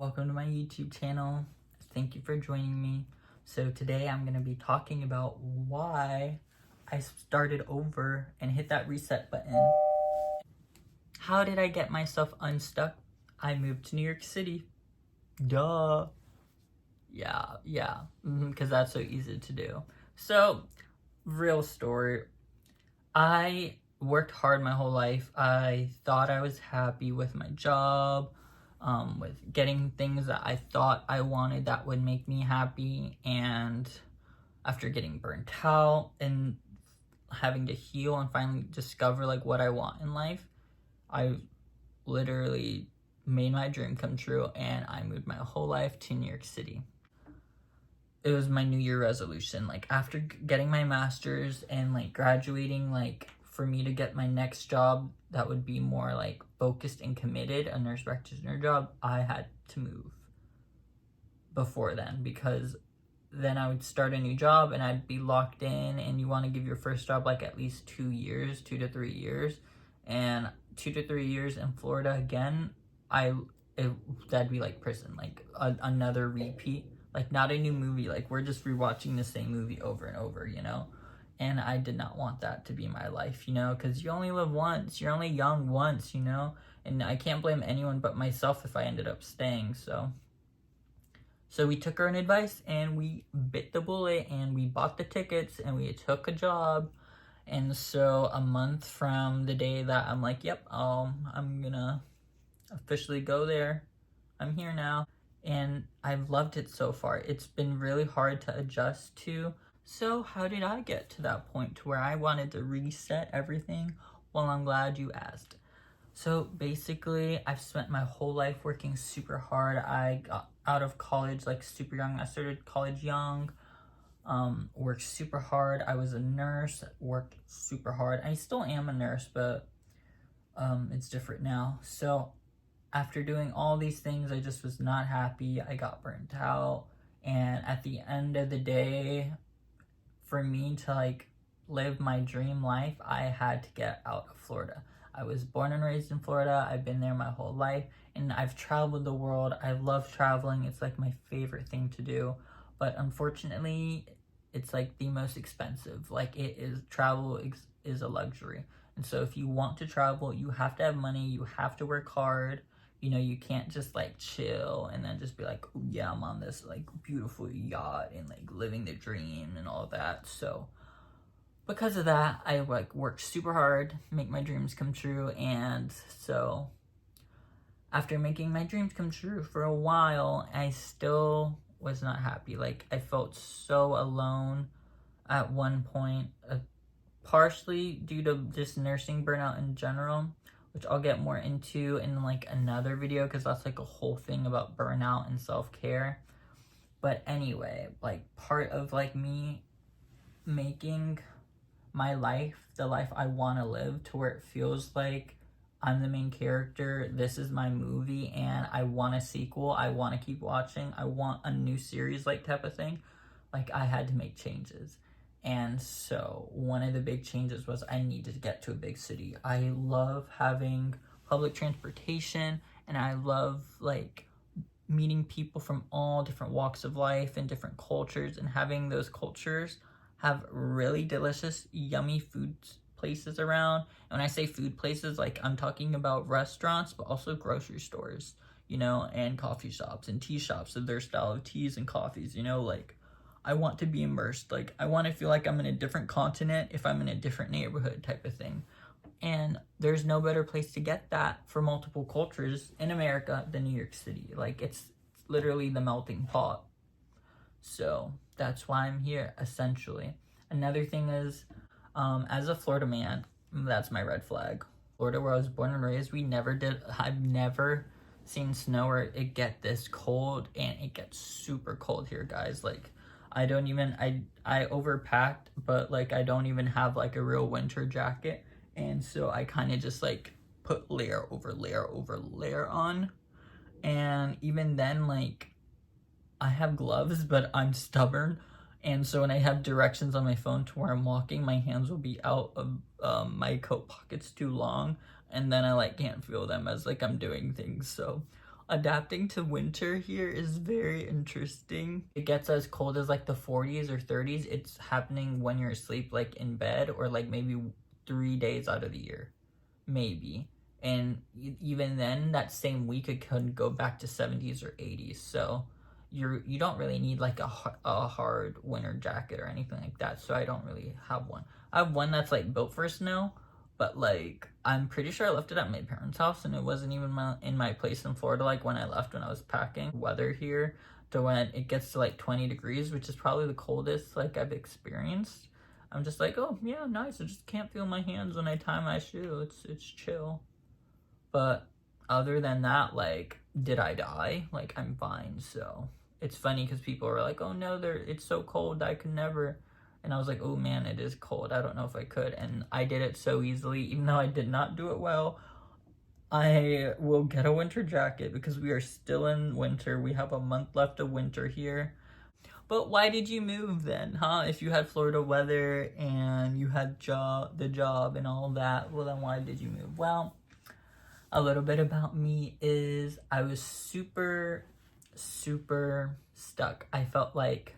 Welcome to my YouTube channel. Thank you for joining me. So today I'm going to be talking about why I started over and hit that reset button. How did I get myself unstuck? I moved to New York City. Duh. Yeah. Because that's so easy to do. So, real story. I worked hard my whole life. I thought I was happy with my job. With getting things that I thought I wanted that would make me happy, and after getting burnt out and having to heal and finally discover like what I want in life, I literally made my dream come true and I moved my whole life to New York City. It was my New Year resolution, like after getting my master's and like graduating, like for me to get my next job that would be more like focused and committed, a nurse practitioner job, I had to move before then, because then I would start a new job and I'd be locked in, and you want to give your first job like at least 2 years, 2 to 3 years, and 2 to 3 years in Florida again, that'd be like prison, like another repeat, like not a new movie, like we're just rewatching the same movie over and over, and I did not want that to be my life, because you only live once, you're only young once, and I can't blame anyone but myself if I ended up staying. So we took our own advice and we bit the bullet and we bought the tickets and we took a job. And so a month from the day that I'm like, yep, I'm gonna officially go there, I'm here now. And I've loved it so far. It's been really hard to adjust to. So how did I get to that point to where I wanted to reset everything? Well, I'm glad you asked. So basically, I've spent my whole life working super hard. I got out of college like super young. I started college young, worked super hard. I was a nurse, worked super hard. I still am a nurse, but it's different now. So after doing all these things, I just was not happy. I got burnt out. And at the end of the day, for me to like live my dream life, I had to get out of Florida. I was born and raised in Florida. I've been there my whole life, and I've traveled the world. I love traveling. It's like my favorite thing to do. But unfortunately, it's like the most expensive. Like travel is a luxury. And so if you want to travel, you have to have money. You have to work hard. You can't just like chill and then just be like, oh yeah, I'm on this like beautiful yacht and like living the dream and all that. So because of that, I like worked super hard, make my dreams come true. And so after making my dreams come true for a while, I still was not happy. Like I felt so alone at one point, partially due to just nursing burnout in general, which I'll get more into in like another video, because that's like a whole thing about burnout and self-care. But anyway, like part of like me making my life the life I want to live, to where it feels like I'm the main character, this is my movie, and I want a sequel, I want to keep watching, I want a new series, like type of thing, like I had to make changes. And so one of the big changes was I needed to get to a big city. I love having public transportation, and I love like meeting people from all different walks of life and different cultures, and having those cultures have really delicious, yummy food places around. And when I say food places, like I'm talking about restaurants, but also grocery stores, and coffee shops and tea shops of their style of teas and coffees, like I want to be immersed. Like I want to feel like I'm in a different continent if I'm in a different neighborhood type of thing. And there's no better place to get that for multiple cultures in America than New York City. Like it's literally the melting pot. So that's why I'm here, essentially. Another thing is, as a Florida man, that's my red flag. Florida, where I was born and raised, I've never seen snow or it get this cold, and it gets super cold here, guys. Like, I overpacked, but like I don't even have like a real winter jacket. And so I kind of just like put layer over layer over layer on. And even then, like, I have gloves, but I'm stubborn. And so when I have directions on my phone to where I'm walking, my hands will be out of my coat pockets too long. And then I like can't feel them as like I'm doing things. So Adapting to winter here is very interesting. It gets as cold as like the 40s or 30s. It's happening when you're asleep, like in bed, or like maybe 3 days out of the year, maybe. And even then, that same week it could go back to 70s or 80s. So you don't really need like a hard winter jacket or anything like that. So I don't really have one. I have one that's like built for snow, but like I'm pretty sure I left it at my parents' house, and it wasn't even in my place in Florida. Like when I left, when I was packing, weather here to when it gets to like 20 degrees, which is probably the coldest like I've experienced. I'm just like, oh yeah, nice. I just can't feel my hands when I tie my shoe. It's chill. But other than that, like, did I die? Like, I'm fine. So it's funny because people are like, oh no, it's so cold, I could never. And I was like, oh man, it is cold. I don't know if I could. And I did it so easily, even though I did not do it well. I will get a winter jacket because we are still in winter. We have a month left of winter here. But why did you move then, huh? If you had Florida weather and you had the job and all that, well then why did you move? Well, a little bit about me is I was super stuck. I felt like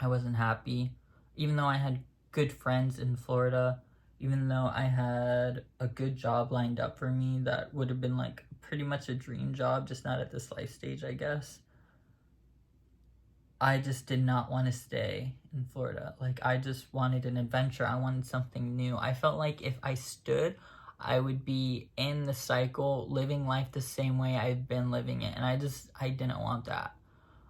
I wasn't happy, even though I had good friends in Florida, even though I had a good job lined up for me that would have been like pretty much a dream job, just not at this life stage, I guess. I just did not want to stay in Florida. Like, I just wanted an adventure. I wanted something new. I felt like if I stood, I would be in the cycle, living life the same way I've been living it. And I didn't want that.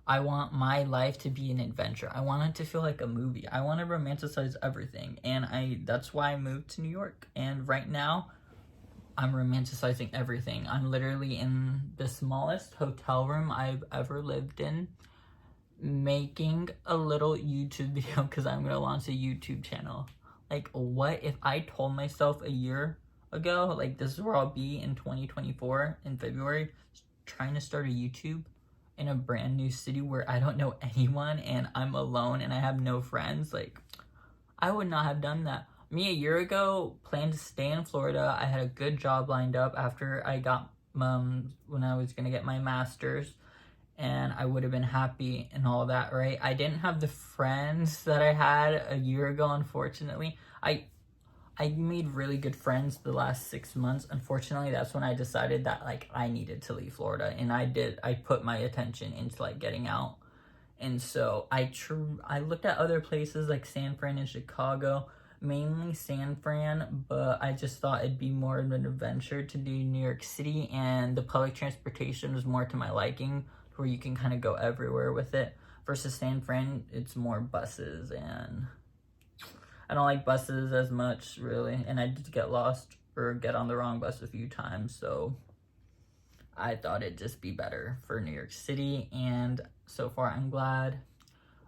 I want my life to be an adventure. I want it to feel like a movie. I want to romanticize everything. And that's why I moved to New York. And right now, I'm romanticizing everything. I'm literally in the smallest hotel room I've ever lived in, making a little YouTube video because I'm going to launch a YouTube channel. Like, what if I told myself a year ago, like, this is where I'll be in 2024 in February, trying to start a YouTube in a brand new city where I don't know anyone and I'm alone and I have no friends. Like, I would not have done that. Me a year ago planned to stay in Florida. I had a good job lined up after I got when I was gonna get my master's, and I would have been happy and all that, right? I didn't have the friends that I had a year ago, unfortunately. I made really good friends the last 6 months. Unfortunately, that's when I decided that like I needed to leave Florida, and I put my attention into like getting out. And so I looked at other places like San Fran and Chicago, mainly San Fran, but I just thought it'd be more of an adventure to do New York City, and the public transportation was more to my liking, where you can kind of go everywhere with it, versus San Fran, it's more buses, and I don't like buses as much, really, and I did get lost or get on the wrong bus a few times, so I thought it'd just be better for New York City, and so far I'm glad.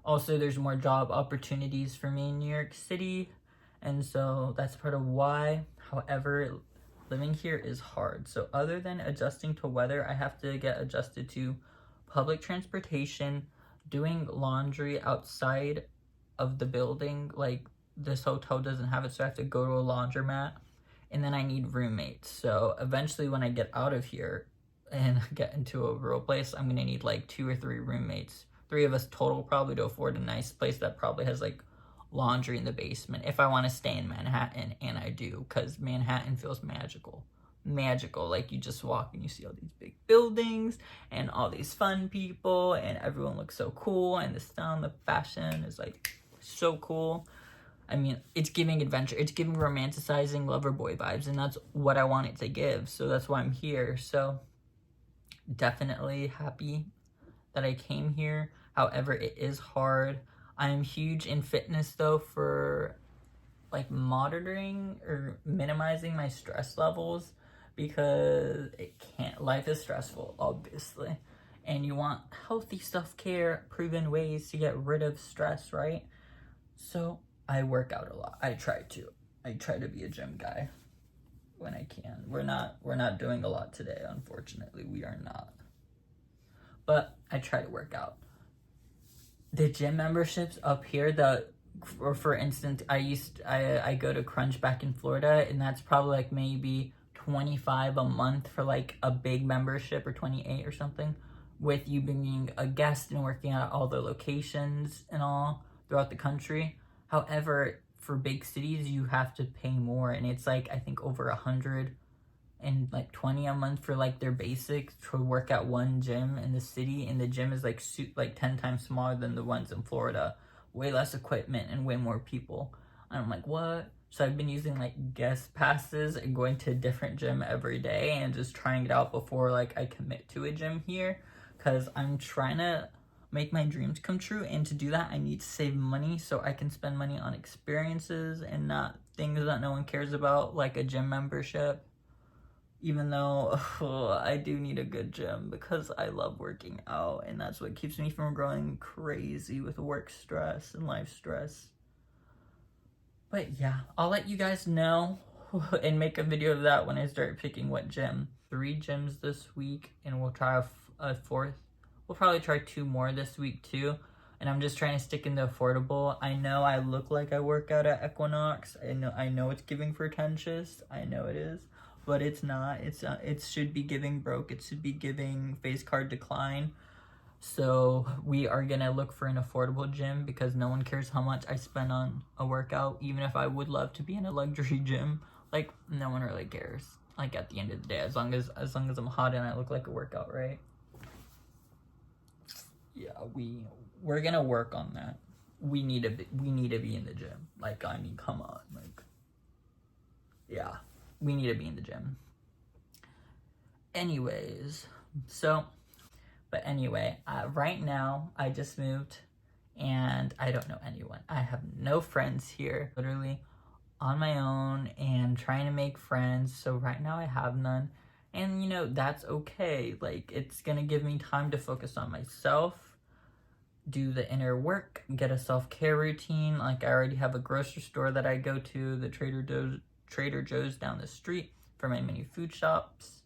Also, there's more job opportunities for me in New York City, and so that's part of why. However, living here is hard. So other than adjusting to weather, I have to get adjusted to public transportation, doing laundry outside of the building, like this hotel doesn't have it, so I have to go to a laundromat, and then I need roommates. So eventually when I get out of here and get into a real place, I'm gonna need like 2 or 3 roommates, 3 of us total, probably, to afford a nice place that probably has like laundry in the basement if I want to stay in Manhattan, and I do, because Manhattan feels magical. Like, you just walk and you see all these big buildings and all these fun people, and everyone looks so cool, and the style and the fashion is like so cool. I mean, it's giving adventure. It's giving romanticizing lover boy vibes, and that's what I want it to give. So that's why I'm here. So definitely happy that I came here. However, it is hard. I'm huge in fitness, though, for like monitoring or minimizing my stress levels, because life is stressful, obviously. And you want healthy self-care, proven ways to get rid of stress, right? So I work out a lot. I try to be a gym guy when I can. We're not doing a lot today, unfortunately. We are not. But I try to work out. The gym memberships up here, for instance, I go to Crunch back in Florida, and that's probably like maybe $25 a month for like a big membership, or 28 or something, with you being a guest and working at all the locations and all throughout the country. However, for big cities, you have to pay more, and it's like, I think over 100 and like 20 a month for like their basics to work at one gym in the city, and the gym is like 10 times smaller than the ones in Florida. Way less equipment and way more people. And I'm like, what? So I've been using like guest passes and going to a different gym every day and just trying it out before like I commit to a gym here, because I'm trying to make my dreams come true, and to do that I need to save money so I can spend money on experiences and not things that no one cares about, like a gym membership. Even though I do need a good gym because I love working out, and that's what keeps me from growing crazy with work stress and life stress. But yeah, I'll let you guys know and make a video of that when I start picking what gym. 3 gyms this week, and we'll try a 4th. We'll probably try 2 more this week too. And I'm just trying to stick in the affordable. I know I look like I work out at Equinox. I know it's giving pretentious. I know it is. But it's not. It should be giving broke. It should be giving face card decline. So we are gonna look for an affordable gym, because no one cares how much I spend on a workout. Even if I would love to be in a luxury gym, like, no one really cares. Like, at the end of the day, as long as I'm hot and I look like a workout, right? Yeah, we're gonna work on that. We need to be in the gym. Like, I mean, come on, like, yeah. We need to be in the gym. Anyways, anyway, right now, I just moved, and I don't know anyone. I have no friends here, literally on my own, and trying to make friends, so right now I have none, and, you know, that's okay. Like, it's gonna give me time to focus on myself, do the inner work, get a self-care routine. Like, I already have a grocery store that I go to, the Trader Joe's down the street, for my mini food shops.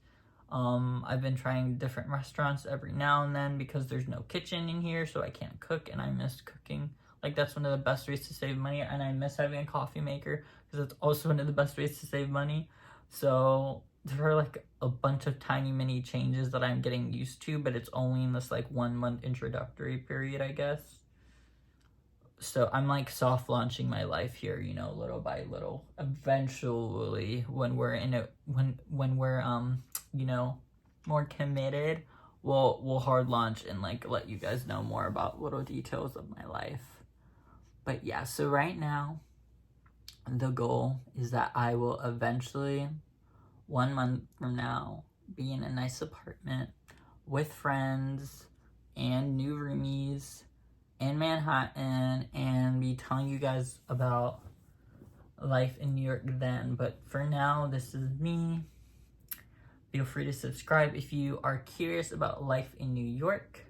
I've been trying different restaurants every now and then because there's no kitchen in here, so I can't cook, and I miss cooking. Like, that's one of the best ways to save money, and I miss having a coffee maker because it's also one of the best ways to save money. So there are like a bunch of tiny mini changes that I'm getting used to, but it's only in this like 1 month introductory period, I guess. So I'm like soft launching my life here, you know, little by little. Eventually, when we're you know, more committed, we'll hard launch and like let you guys know more about little details of my life. But yeah, so right now, the goal is that I will eventually, 1 month from now, be in a nice apartment with friends and new roomies in Manhattan, and be telling you guys about life in New York then. But for now, this is me. Feel free to subscribe if you are curious about life in New York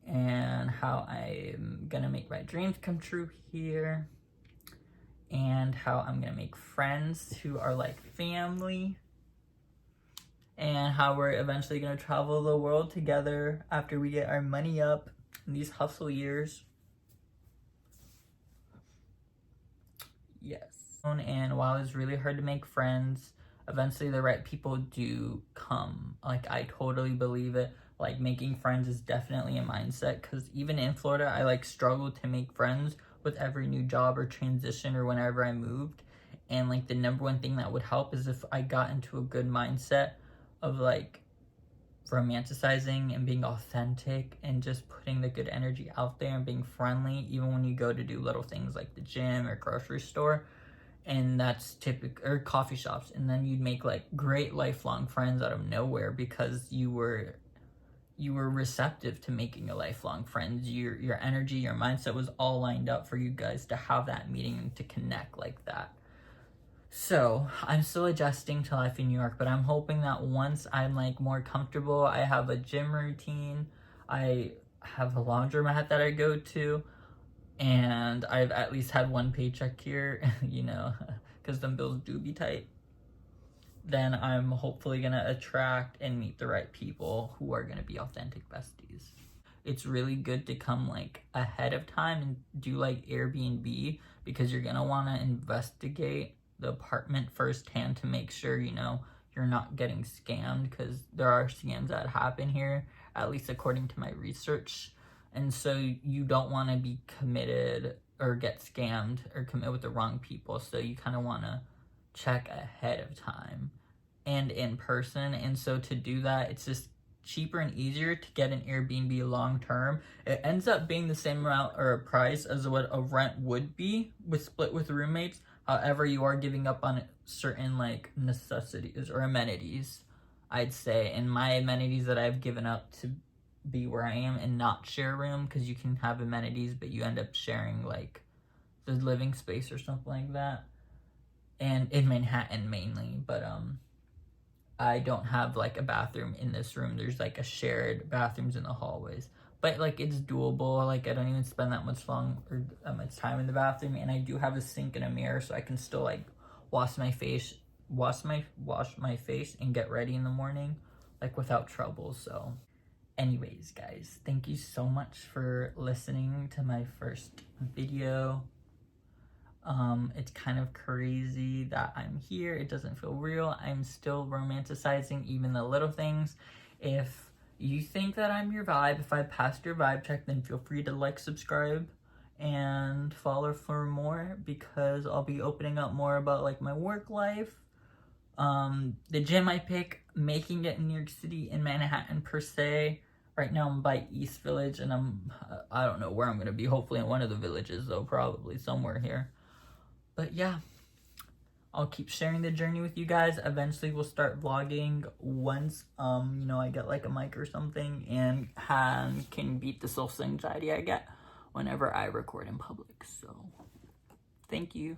and how I'm gonna make my dreams come true here, and how I'm gonna make friends who are like family, and how we're eventually gonna travel the world together after we get our money up in these hustle years. Yes. And while it's really hard to make friends, eventually the right people do come. Like, I totally believe it. Like, making friends is definitely a mindset, because even in Florida, I like struggled to make friends with every new job or transition or whenever I moved. And like, the number one thing that would help is if I got into a good mindset of like romanticizing and being authentic and just putting the good energy out there and being friendly, even when you go to do little things like the gym or grocery store. And that's typical, or coffee shops. And then you'd make like great lifelong friends out of nowhere because you were receptive to making a lifelong friend. Your energy, your mindset was all lined up for you guys to have that meeting and to connect like that. So I'm still adjusting to life in New York, but I'm hoping that once I'm like more comfortable, I have a gym routine, I have a laundromat that I go to, and I've at least had one paycheck here, you know, because them bills do be tight, then I'm hopefully gonna attract and meet the right people who are gonna be authentic besties. It's really good to come like ahead of time and do like Airbnb, because you're gonna wanna investigate the apartment firsthand to make sure, you know, you're not getting scammed, because there are scams that happen here, at least according to my research. And so you don't want to be committed or get scammed or commit with the wrong people. So you kind of want to check ahead of time and in person. And so to do that, it's just cheaper and easier to get an Airbnb long term. It ends up being the same amount or a price as what a rent would be with split with roommates. However, you are giving up on certain like necessities or amenities, I'd say. And my amenities that I've given up to be where I am and not share a room, because you can have amenities but you end up sharing like the living space or something like that. And in Manhattan mainly, but I don't have like a bathroom in this room. There's like a shared bathrooms in the hallways, but like it's doable. Like I don't even spend that much time in the bathroom, and I do have a sink and a mirror, so I can still like wash my face and get ready in the morning, like without trouble. So anyways, guys, thank you so much for listening to my first video. It's kind of crazy that I'm here. It doesn't feel real. I'm still romanticizing even the little things. If you think that I'm your vibe, if I passed your vibe check, then feel free to like, subscribe, and follow for more, because I'll be opening up more about like my work life. The gym I pick, making it in New York City, in Manhattan per se. Right now I'm by East Village, and I don't know where I'm gonna be. Hopefully in one of the villages though, probably somewhere here. But yeah, I'll keep sharing the journey with you guys. Eventually we'll start vlogging once, I get like a mic or something and can beat the social anxiety I get whenever I record in public. So, thank you.